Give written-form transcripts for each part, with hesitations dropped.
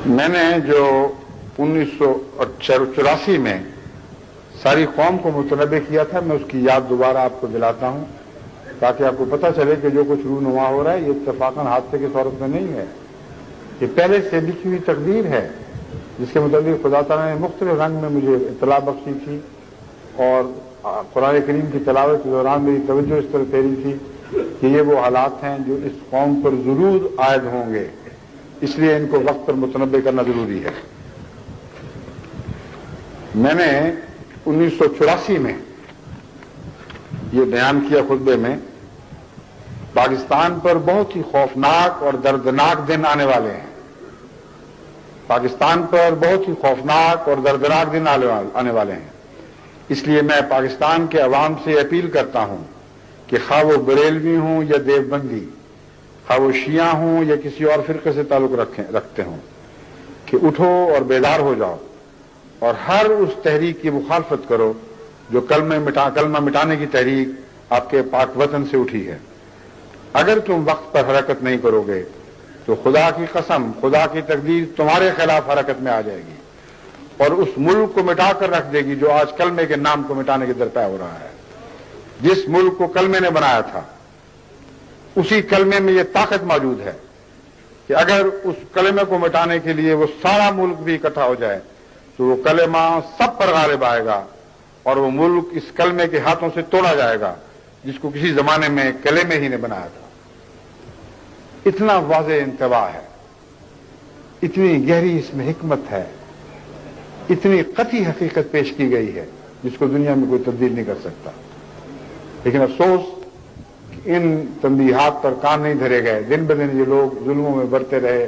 میں نے جو 1984 میں ساری قوم کو متنبع کیا تھا، میں اس کی یاد دوبارہ آپ کو دلاتا ہوں تاکہ آپ کو پتہ چلے کہ جو کچھ رونما ہو رہا ہے یہ اتفاقاً حادثے کے صورت میں نہیں ہے، یہ پہلے سے لکھی ہوئی تقدیر ہے جس کے متعلق خدا تعالیٰ نے مختلف رنگ میں مجھے اطلاع بخشی تھی، اور قرآن کریم کی تلاوت کے دوران میری توجہ اس طرح پھیری تھی کہ یہ وہ حالات ہیں جو اس قوم پر ضرور عائد ہوں گے، اس لیے ان کو وقت پر متنبع کرنا ضروری ہے۔ میں نے 1984 میں یہ بیان کیا خطبے میں، پاکستان پر بہت ہی خوفناک اور دردناک دن آنے والے ہیں، پاکستان پر بہت ہی خوفناک اور دردناک دن آنے والے ہیں، اس لیے میں پاکستان کے عوام سے اپیل کرتا ہوں کہ خواہ وہ بریلوی ہوں یا دیوبندی، خواہ وہ شیعہ ہوں یا کسی اور فرقے سے تعلق رکھتے ہوں، کہ اٹھو اور بیدار ہو جاؤ اور ہر اس تحریک کی مخالفت کرو جو کلمہ مٹانے کی تحریک آپ کے پاک وطن سے اٹھی ہے۔ اگر تم وقت پر حرکت نہیں کرو گے تو خدا کی قسم، خدا کی تقدیر تمہارے خلاف حرکت میں آ جائے گی اور اس ملک کو مٹا کر رکھ دے گی جو آج کلمے کے نام کو مٹانے کے درپے ہو رہا ہے۔ جس ملک کو کلمے نے بنایا تھا اسی کلمے میں یہ طاقت موجود ہے کہ اگر اس کلمے کو مٹانے کے لیے وہ سارا ملک بھی اکٹھا ہو جائے تو وہ کلمہ سب پر غالب آئے گا اور وہ ملک اس کلمے کے ہاتھوں سے توڑا جائے گا جس کو کسی زمانے میں کلمے ہی نے بنایا تھا۔ اتنا واضح انتباہ ہے، اتنی گہری اس میں حکمت ہے، اتنی قطعی حقیقت پیش کی گئی ہے جس کو دنیا میں کوئی تبدیل نہیں کر سکتا۔ لیکن افسوس کہ ان تنبیہات پر کان نہیں دھرے گئے، دن بدن یہ لوگ ظلموں میں بڑھتے رہے،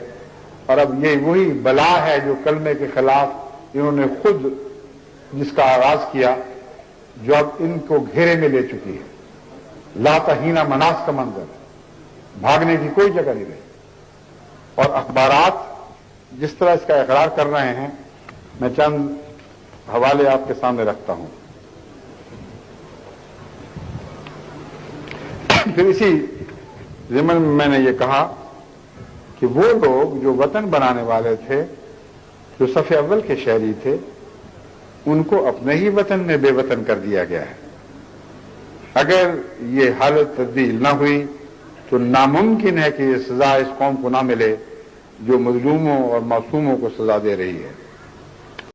اور اب یہ وہی بلا ہے جو کلمے کے خلاف انہوں نے خود جس کا آغاز کیا، جو اب ان کو گھیرے میں لے چکی ہے۔ لا تہینا مناس کا منظر، بھاگنے کی کوئی جگہ نہیں رہی، اور اخبارات جس طرح اس کا اقرار کر رہے ہیں، میں چند حوالے آپ کے سامنے رکھتا ہوں۔ پھر اسی ضمن میں نے یہ کہا کہ وہ لوگ جو وطن بنانے والے تھے، جو صف اول کے شہری تھے، ان کو اپنے ہی وطن میں بے وطن کر دیا گیا ہے۔ اگر یہ حالت تبدیل نہ ہوئی تو ناممکن ہے کہ یہ سزا اس قوم کو نہ ملے جو مظلوموں اور معصوموں کو سزا دے رہی ہے۔